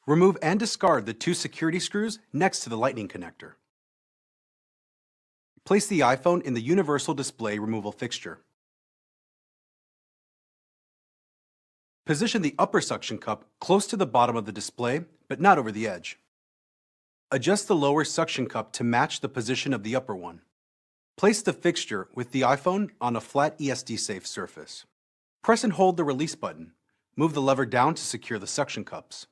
Remove and discard the two security screws next to the lightning connector. Place the iPhone in the universal display removal fixture. Position the upper suction cup close to the bottom of the display, but not over the edge. Adjust the lower suction cup to match the position of the upper one. Place the fixture with the iPhone on a flat ESD-safe surface. Press and hold the release button. Move the lever down to secure the suction cups.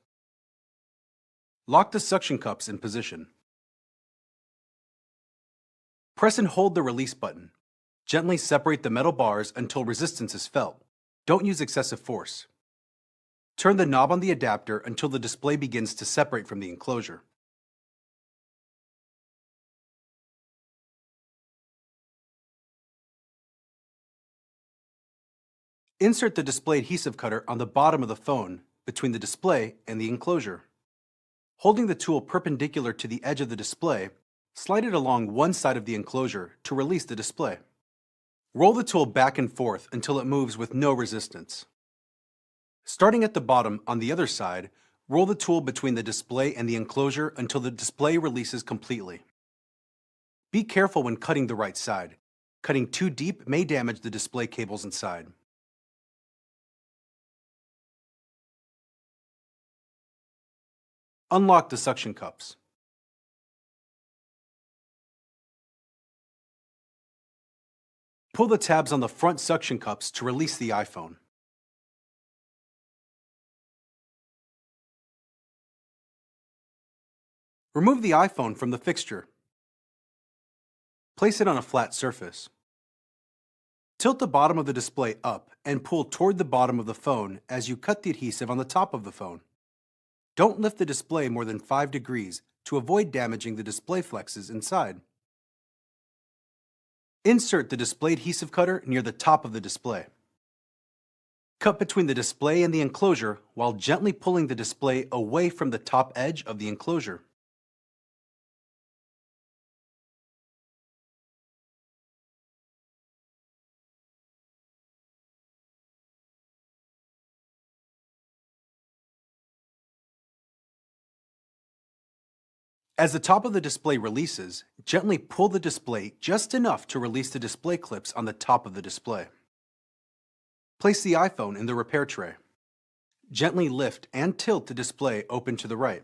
Lock the suction cups in position. Press and hold the release button. Gently separate the metal bars until resistance is felt. Don't use excessive force. Turn the knob on the adapter until the display begins to separate from the enclosure. Insert the display adhesive cutter on the bottom of the phone between the display and the enclosure. Holding the tool perpendicular to the edge of the display, slide it along one side of the enclosure to release the display. Roll the tool back and forth until it moves with no resistance. Starting at the bottom on the other side, roll the tool between the display and the enclosure until the display releases completely. Be careful when cutting the right side. Cutting too deep may damage the display cables inside. Unlock the suction cups. Pull the tabs on the front suction cups to release the iPhone. Remove the iPhone from the fixture. Place it on a flat surface. Tilt the bottom of the display up and pull toward the bottom of the phone as you cut the adhesive on the top of the phone. Don't lift the display more than 5 degrees to avoid damaging the display flexes inside. Insert the display adhesive cutter near the top of the display. Cut between the display and the enclosure while gently pulling the display away from the top edge of the enclosure. As the top of the display releases, gently pull the display just enough to release the display clips on the top of the display. Place the iPhone in the repair tray. Gently lift and tilt the display open to the right.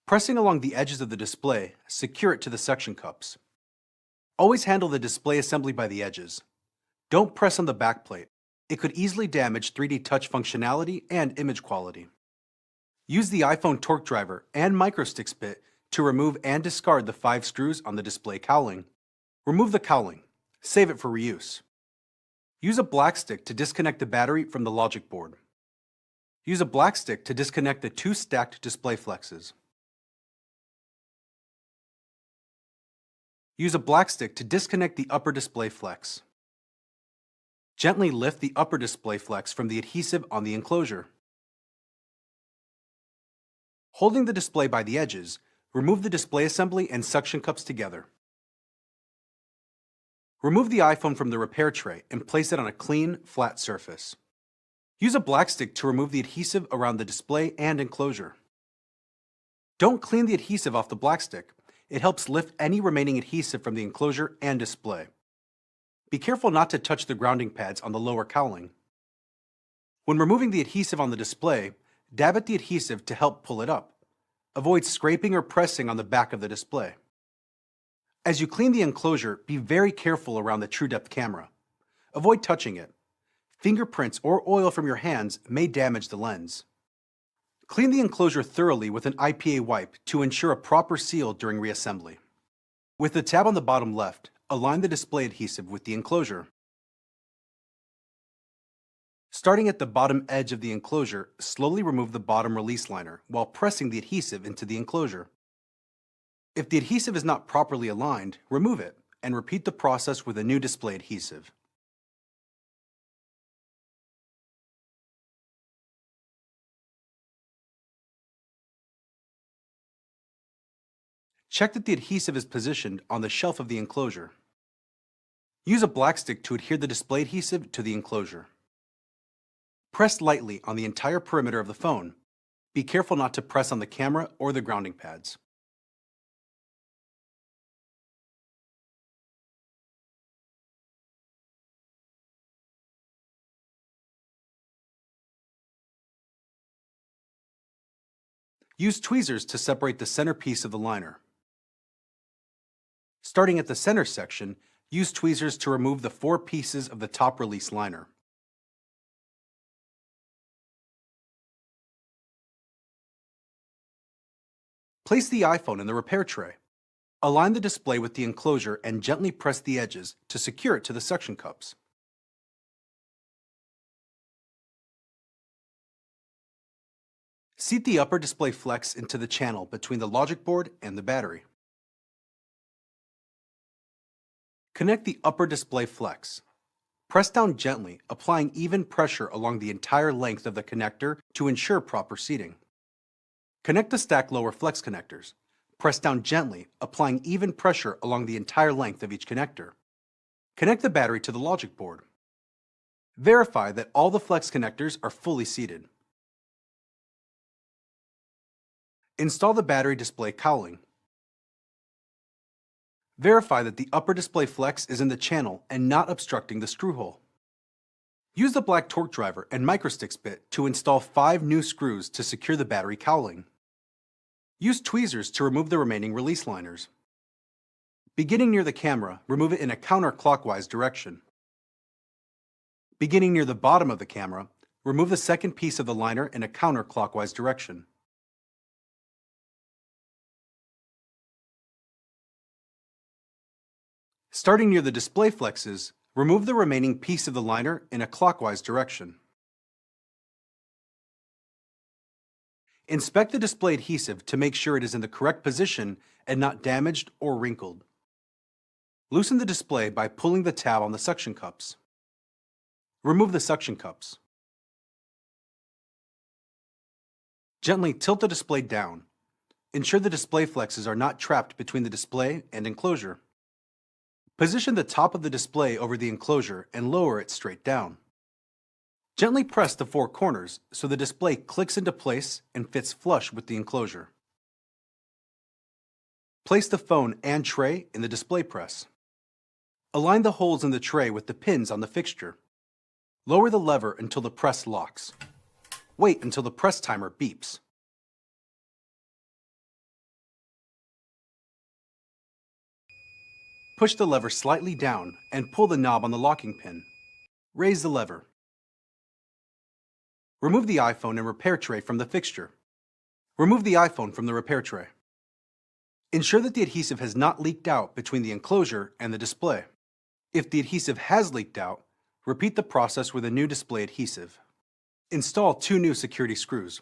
Pressing along the edges of the display, secure it to the suction cups. Always handle the display assembly by the edges. Don't press on the backplate. It could easily damage 3D touch functionality and image quality. Use the iPhone torque driver and microstick bit to remove and discard the 5 screws on the display cowling. Remove the cowling. Save it for reuse. Use a black stick to disconnect the battery from the logic board. Use a black stick to disconnect the 2 stacked display flexes. Use a black stick to disconnect the upper display flex. Gently lift the upper display flex from the adhesive on the enclosure. Holding the display by the edges, remove the display assembly and suction cups together. Remove the iPhone from the repair tray and place it on a clean, flat surface. Use a black stick to remove the adhesive around the display and enclosure. Don't clean the adhesive off the black stick. It helps lift any remaining adhesive from the enclosure and display. Be careful not to touch the grounding pads on the lower cowling. When removing the adhesive on the display, dab at the adhesive to help pull it up. Avoid scraping or pressing on the back of the display. As you clean the enclosure, be very careful around the TrueDepth camera. Avoid touching it. Fingerprints or oil from your hands may damage the lens. Clean the enclosure thoroughly with an IPA wipe to ensure a proper seal during reassembly. With the tab on the bottom left, align the display adhesive with the enclosure. Starting at the bottom edge of the enclosure, slowly remove the bottom release liner while pressing the adhesive into the enclosure. If the adhesive is not properly aligned, remove it and repeat the process with a new display adhesive. Check that the adhesive is positioned on the shelf of the enclosure. Use a black stick to adhere the display adhesive to the enclosure. Press lightly on the entire perimeter of the phone. Be careful not to press on the camera or the grounding pads. Use tweezers to separate the center piece of the liner. Starting at the center section, use tweezers to remove the 4 pieces of the top release liner. Place the iPhone in the repair tray. Align the display with the enclosure and gently press the edges to secure it to the suction cups. Seat the upper display flex into the channel between the logic board and the battery. Connect the upper display flex. Press down gently, applying even pressure along the entire length of the connector to ensure proper seating. Connect the stack lower flex connectors. Press down gently, applying even pressure along the entire length of each connector. Connect the battery to the logic board. Verify that all the flex connectors are fully seated. Install the battery display cowling. Verify that the upper display flex is in the channel and not obstructing the screw hole. Use the black torque driver and microsticks bit to install 5 new screws to secure the battery cowling. Use tweezers to remove the remaining release liners. Beginning near the camera, remove it in a counterclockwise direction. Beginning near the bottom of the camera, remove the second piece of the liner in a counterclockwise direction. Starting near the display flexes, remove the remaining piece of the liner in a clockwise direction. Inspect the display adhesive to make sure it is in the correct position and not damaged or wrinkled. Loosen the display by pulling the tab on the suction cups. Remove the suction cups. Gently tilt the display down. Ensure the display flexes are not trapped between the display and enclosure. Position the top of the display over the enclosure and lower it straight down. Gently press the 4 corners so the display clicks into place and fits flush with the enclosure. Place the phone and tray in the display press. Align the holes in the tray with the pins on the fixture. Lower the lever until the press locks. Wait until the press timer beeps. Push the lever slightly down and pull the knob on the locking pin. Raise the lever. Remove the iPhone and repair tray from the fixture. Remove the iPhone from the repair tray. Ensure that the adhesive has not leaked out between the enclosure and the display. If the adhesive has leaked out, repeat the process with a new display adhesive. Install 2 new security screws.